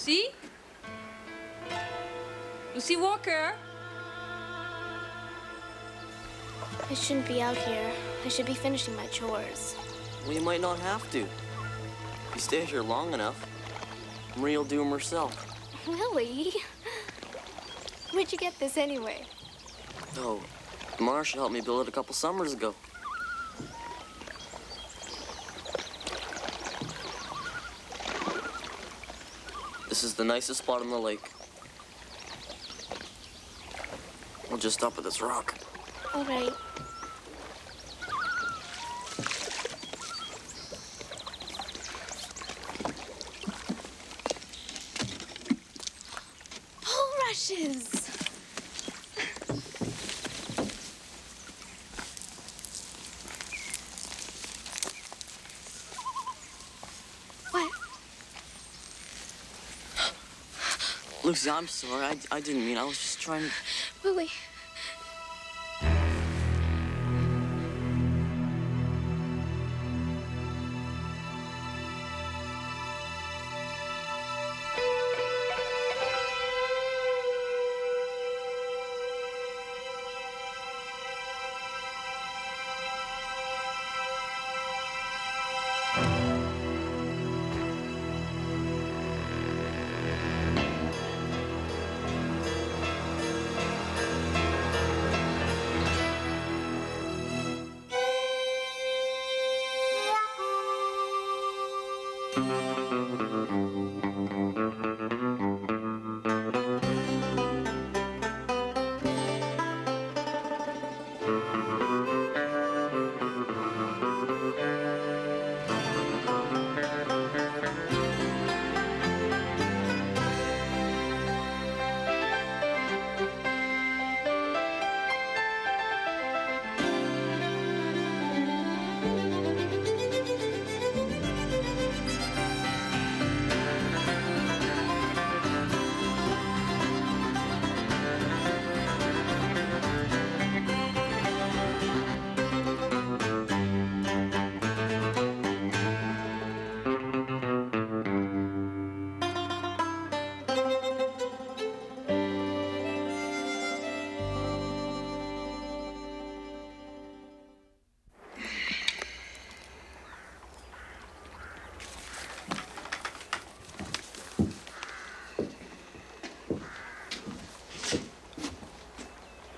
Lucy? Lucy Walker? I shouldn't be out here. I should be finishing my chores. Well, you might not have to. If you stay here long enough, Marie will do them herself. Really? Where'd you get this anyway? Oh, Marshall helped me build it a couple summers ago. This is the nicest spot on the lake. We'll just stop at this rock. All right. Bulrushes! What? Lucy, I'm sorry. I didn't mean. I was just trying to... Willie.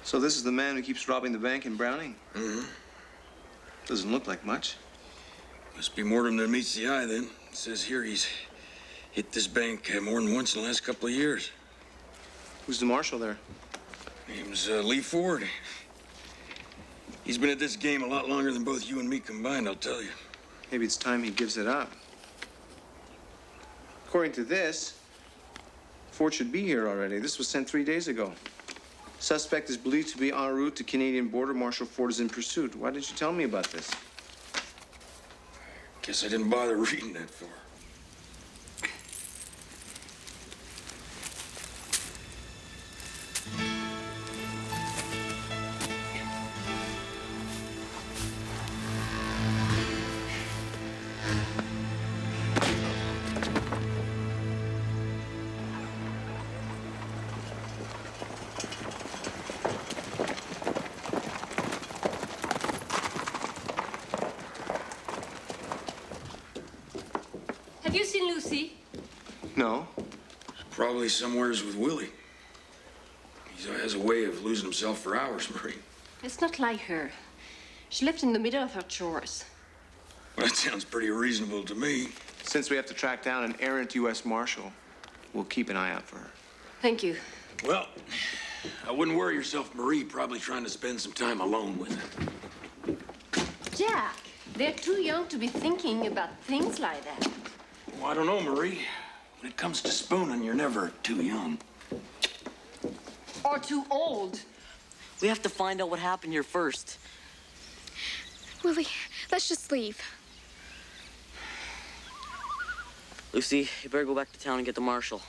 So this is the man who keeps robbing the bank in Browning? Mm-hmm. Doesn't look like much. Must be more to him than meets the eye, then. It says here he's hit this bank more than once in the last couple of years. Who's the marshal there? Name's Lee Ford. He's been at this game a lot longer than both you and me combined, I'll tell you. Maybe it's time he gives it up. According to this, Ford should be here already. This was sent 3 days ago. Suspect is believed to be en route to Canadian border. Marshal Ford is in pursuit. Why didn't you tell me about this? Guess I didn't bother reading that far. Have you seen Lucy? No. Probably somewheres with Willie. He has a way of losing himself for hours, Marie. It's not like her. She left in the middle of her chores. Well, that sounds pretty reasonable to me. Since we have to track down an errant U.S. Marshal, we'll keep an eye out for her. Thank you. Well, I wouldn't worry yourself, Marie. Probably trying to spend some time alone with her. Jack, they're too young to be thinking about things like that. Well, I don't know, Marie. When it comes to spooning, you're never too young. Or too old. We have to find out what happened here first. Willie, let's just leave. Lucy, you better go back to town and get the marshal.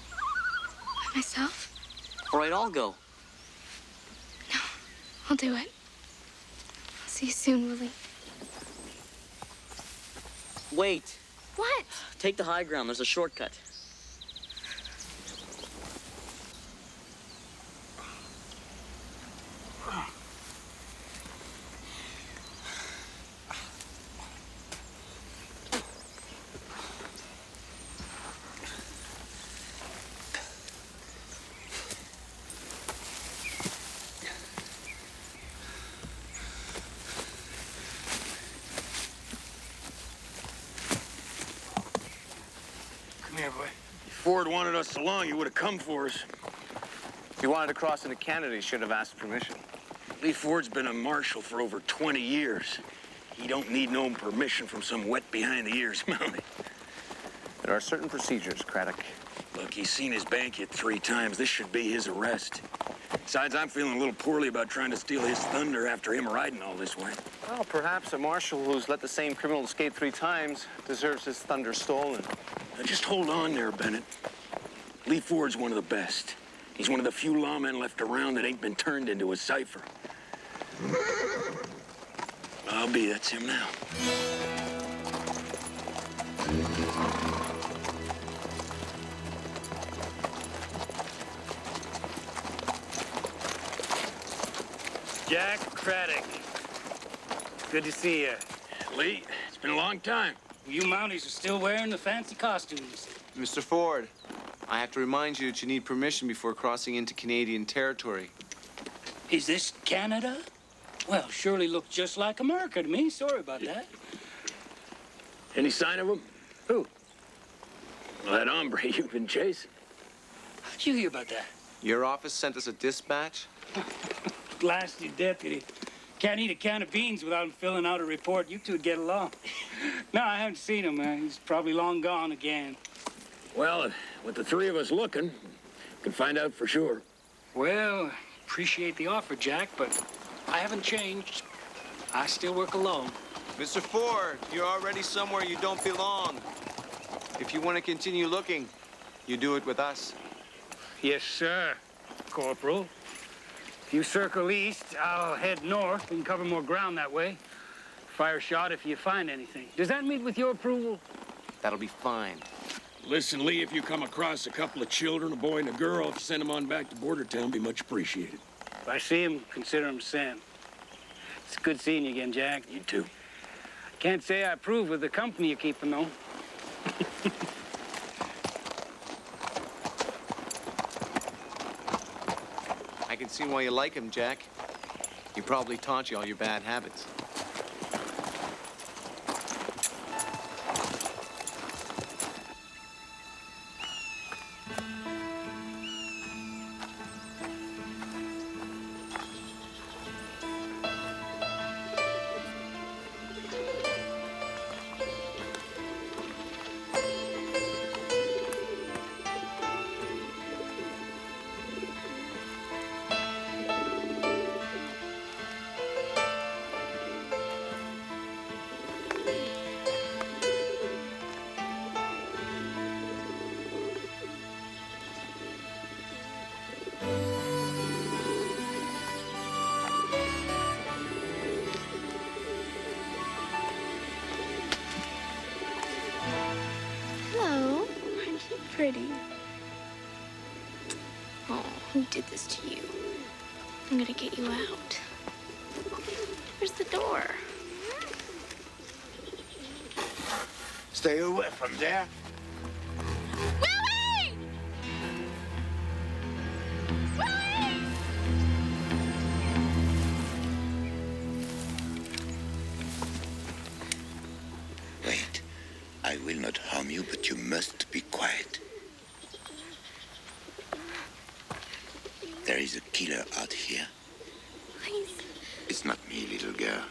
By myself? All right, I'll go. No, I'll do it. I'll see you soon, Willie. Wait. What? Take the high ground. There's a shortcut. Ford wanted us so long, he would have come for us. If he wanted to cross into Canada, he should have asked permission. Lee Ford's been a marshal for over 20 years. He don't need no permission from some wet behind-the-ears mountie. There are certain procedures, Craddock. Look, he's seen his bank hit 3 times. This should be his arrest. Besides, I'm feeling a little poorly about trying to steal his thunder after him riding all this way. Well, perhaps a marshal who's let the same criminal escape 3 times deserves his thunder stolen. Now, just hold on there, Bennett. Lee Ford's one of the best. He's one of the few lawmen left around that ain't been turned into a cipher. I'll be, that's him now. Jack Craddock. Good to see you. Lee, it's been a long time. You Mounties are still wearing the fancy costumes. Mr. Ford, I have to remind you that you need permission before crossing into Canadian territory. Is this Canada? Well, surely looks just like America to me. Sorry about that. Any sign of him? Who? Well, that hombre you've been chasing. How'd you hear about that? Your office sent us a dispatch? Blasted deputy. Can't eat a can of beans without him filling out a report. You two'd get along. No, I haven't seen him. He's probably long gone again. Well, with the 3 of us looking, we can find out for sure. Well, appreciate the offer, Jack, but I haven't changed. I still work alone. Mr. Ford, you're already somewhere you don't belong. If you want to continue looking, you do it with us. Yes, sir, Corporal. If you circle east, I'll head north. We can cover more ground that way. Fire a shot if you find anything. Does that meet with your approval? That'll be fine. Listen, Lee, if you come across a couple of children, a boy and a girl, if you send them on back to Border Town, be much appreciated. If I see him, consider him sent. It's good seeing you again, Jack. You too. Can't say I approve of the company you're keeping, though. I can see why you like him, Jack. He probably taught you all your bad habits. Pretty. Oh, who did this to you? I'm gonna get you out. Where's the door? Stay away from there. Willie! Willie! Wait. I will not harm you, but you must be quiet. There is a killer out here. Please. It's not me, little girl.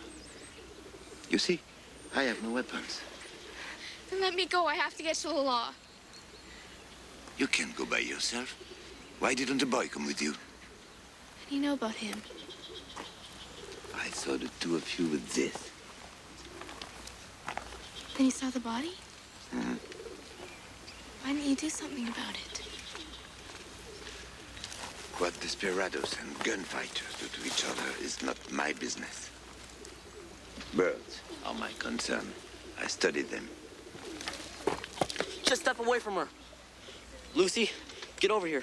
You see, I have no weapons. Then let me go. I have to get to the law. You can't go by yourself. Why didn't the boy come with you? How do you know about him? I saw the 2 of you with this. Then you saw the body? Why didn't you do something about it? What desperados and gunfighters do to each other is not my business. Birds are my concern. I studied them. Just step away from her. Lucy, get over here.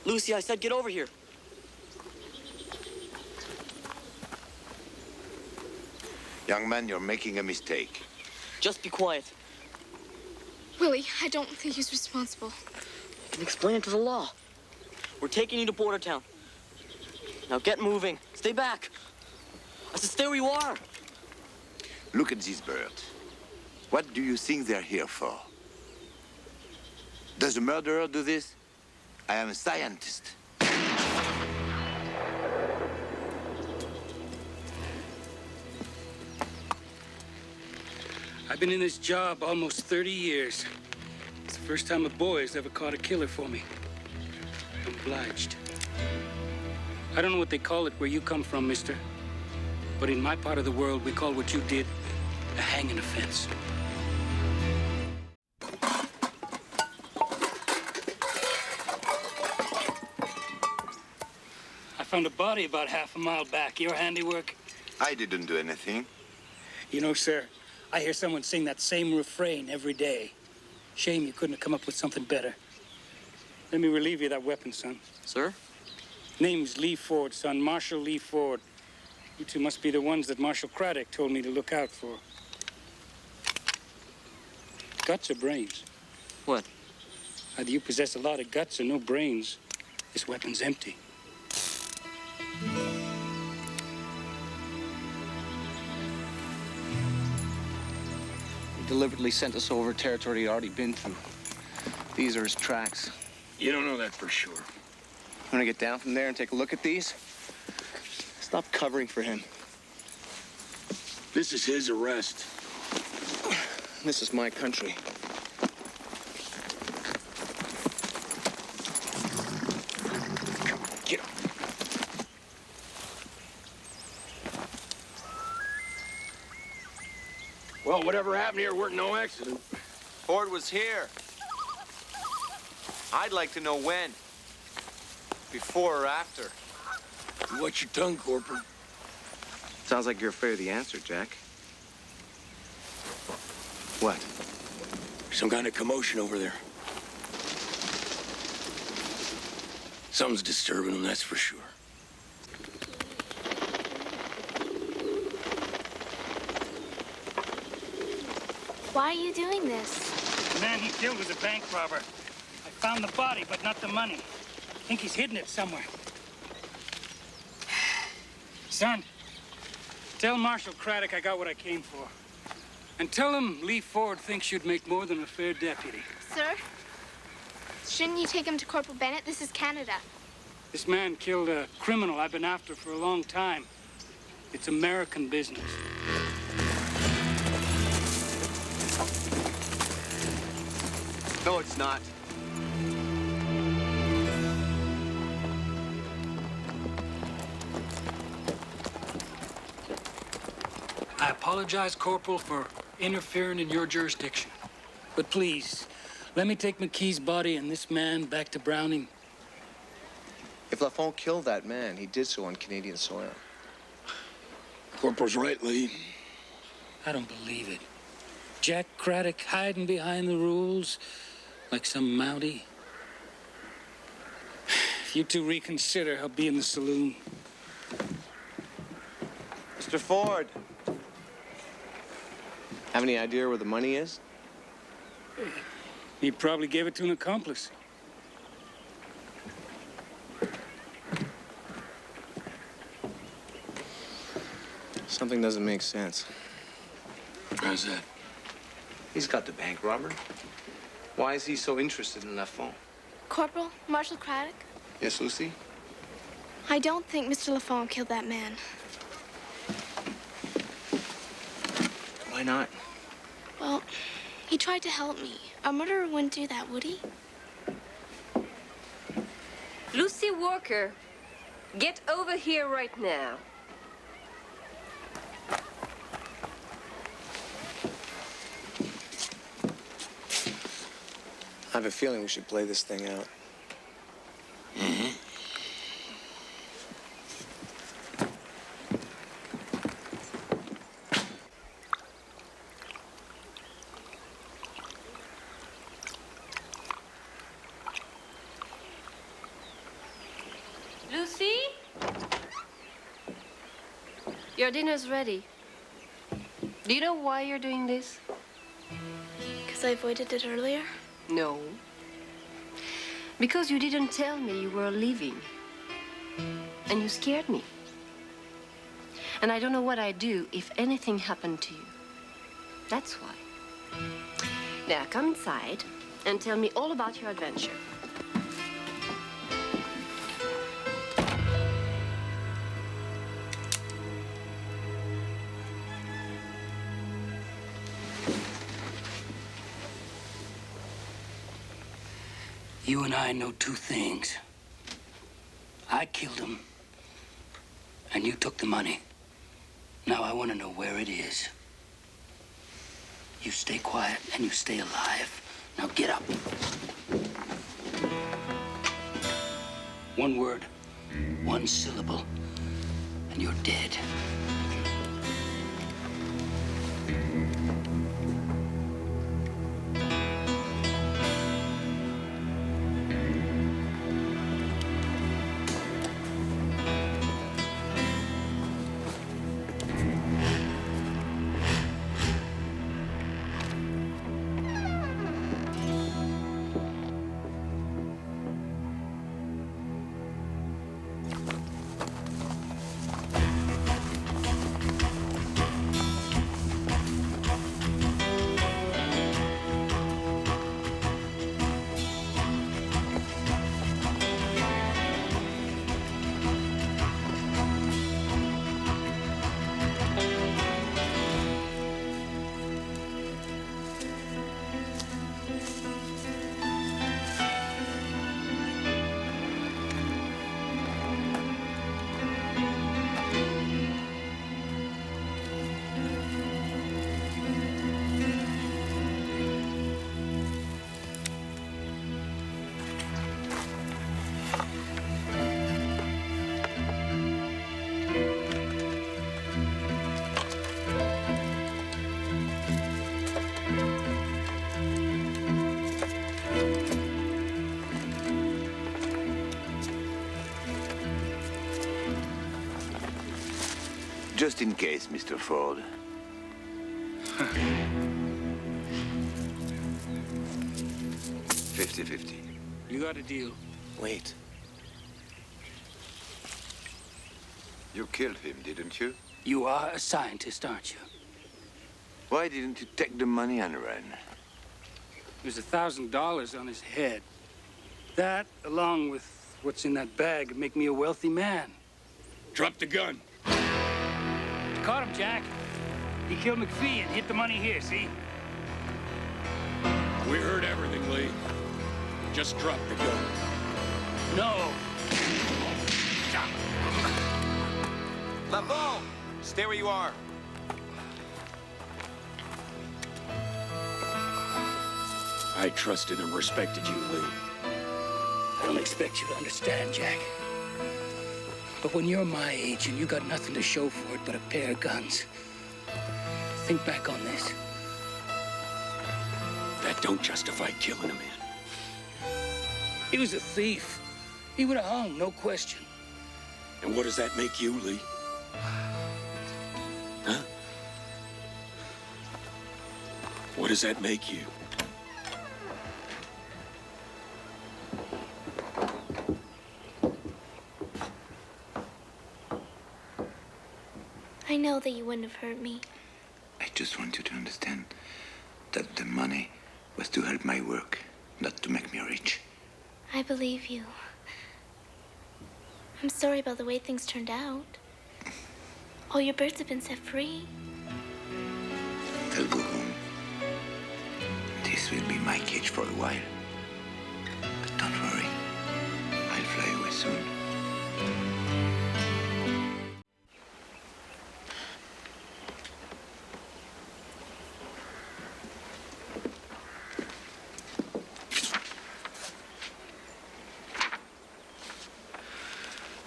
Lucy, I said get over here. Young man, you're making a mistake. Just be quiet. Willie, I don't think he's responsible. I can explain it to the law. We're taking you to Border Town. Now get moving. Stay back. I said stay where you are. Look at these birds. What do you think they're here for? Does a murderer do this? I am a scientist. I've been in this job almost 30 years. It's the first time a boy has ever caught a killer for me. I'm obliged. I don't know what they call it where you come from, mister. But in my part of the world, we call what you did a hanging offense. I found a body about half a mile back. Your handiwork? I didn't do anything. You know, sir, I hear someone sing that same refrain every day. Shame you couldn't have come up with something better. Let me relieve you of that weapon, son. Sir? Name's Lee Ford, son. Marshal Lee Ford. You two must be the ones that Marshal Craddock told me to look out for. Guts or brains? What? Either you possess a lot of guts or no brains. This weapon's empty. Deliberately sent us over territory he'd already been through. These are his tracks. You don't know that for sure. I'm gonna get down from there and take a look at these. Stop covering for him. This is his arrest. This is my country. Get up. Well, whatever happened here weren't no accident. Ford was here. I'd like to know when. Before or after. Watch your tongue, Corporal. Sounds like you're afraid of the answer, Jack. What? Some kind of commotion over there. Something's disturbing them, that's for sure. Why are you doing this? The man he killed was a bank robber. I found the body, but not the money. I think he's hidden it somewhere. Son, tell Marshal Craddock I got what I came for. And tell him Lee Ford thinks you'd make more than a fair deputy. Sir? Shouldn't you take him to Corporal Bennett? This is Canada. This man killed a criminal I've been after for a long time. It's American business. No, it's not. I apologize, Corporal, for interfering in your jurisdiction. But please, let me take McKee's body and this man back to Browning. If Lafont killed that man, he did so on Canadian soil. Corporal's right, Lee. I don't believe it. Jack Craddock hiding behind the rules like some Mountie. If you two reconsider, I'll be in the saloon. Mr. Ford. Have any idea where the money is? He probably gave it to an accomplice. Something doesn't make sense. How's that? He's got the bank robber. Why is he so interested in Lafont? Corporal, Marshal Craddock? Yes, Lucy? I don't think Mr. Lafont killed that man. Why not? Well, he tried to help me. A murderer wouldn't do that, would he? Lucy Walker, get over here right now. I have a feeling we should play this thing out. Mm-hmm. Lucy? Your dinner's ready. Do you know why you're doing this? Because I avoided it earlier? No. Because you didn't tell me you were leaving. And you scared me. And I don't know what I'd do if anything happened to you. That's why. Now, come inside and tell me all about your adventure. You and I know two things. I killed him, and you took the money. Now I want to know where it is. You stay quiet, and you stay alive. Now get up. One word, one syllable, and you're dead. Just in case, Mr. Ford. 50-50. You got a deal. Wait. You killed him, didn't you? You are a scientist, aren't you? Why didn't you take the money and run? There's $1,000 on his head. That, along with what's in that bag, would make me a wealthy man. Drop the gun. Caught him, Jack. He killed McPhee and hid the money here, see? We heard everything, Lee. Just drop the gun. No. Lavo! Stay where you are. I trusted and respected you, Lee. I don't expect you to understand, Jack. But when you're my age and you got nothing to show for it but a pair of guns, think back on this. That don't justify killing a man. He was a thief. He would have hung, no question. And what does that make you, Lee? Huh? What does that make you? I know that you wouldn't have hurt me. I just want you to understand that the money was to help my work, not to make me rich. I believe you. I'm sorry about the way things turned out. All your birds have been set free. They'll go home. This will be my cage for a while. But don't worry, I'll fly away soon.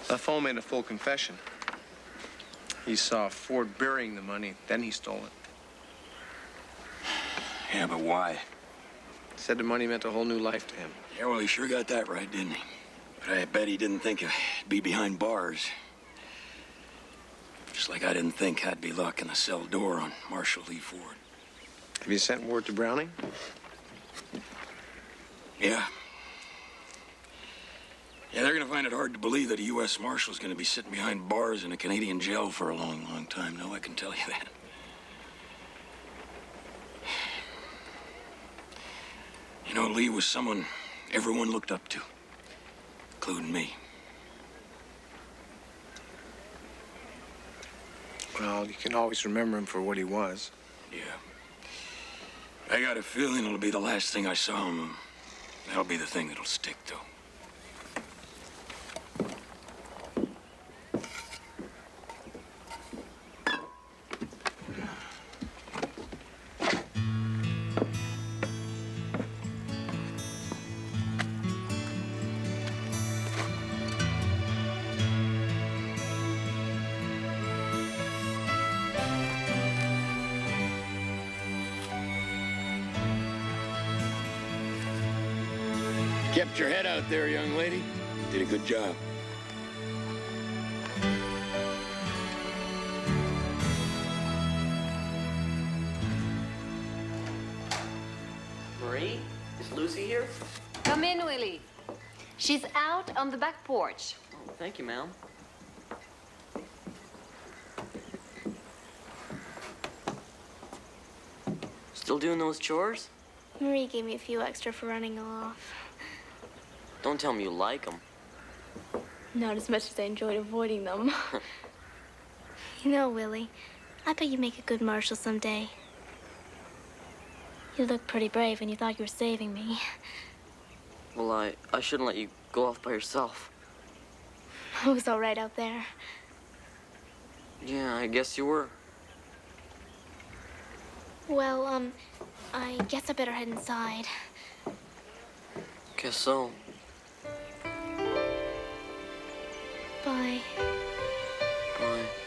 Lafont made a full confession. He saw Ford burying the money, then he stole it. Yeah, but why? Said the money meant a whole new life to him. Yeah, well, he sure got that right, didn't he? But I bet he didn't think I'd be behind bars. Just like I didn't think I'd be locking the cell door on Marshal Lee Ford. Have you sent word to Browning? Yeah. Yeah, they're gonna find it hard to believe that a U.S. Marshal's gonna be sitting behind bars in a Canadian jail for a long, long time. No, I can tell you that. You know, Lee was someone everyone looked up to, including me. Well, you can always remember him for what he was. Yeah. I got a feeling it'll be the last thing I saw him. That'll be the thing that'll stick, though. Kept your head out there, young lady. Did a good job. Marie, is Lucy here? Come in, Willie. She's out on the back porch. Oh, thank you, ma'am. Still doing those chores? Marie gave me a few extra for running off. Don't tell me you like them. Not as much as I enjoyed avoiding them. You know, Willie, I bet you'd make a good marshal someday. You looked pretty brave and you thought you were saving me. Well, I shouldn't let you go off by yourself. I was all right out there. Yeah, I guess you were. Well, I guess I better head inside. Guess so. Bye. Bye.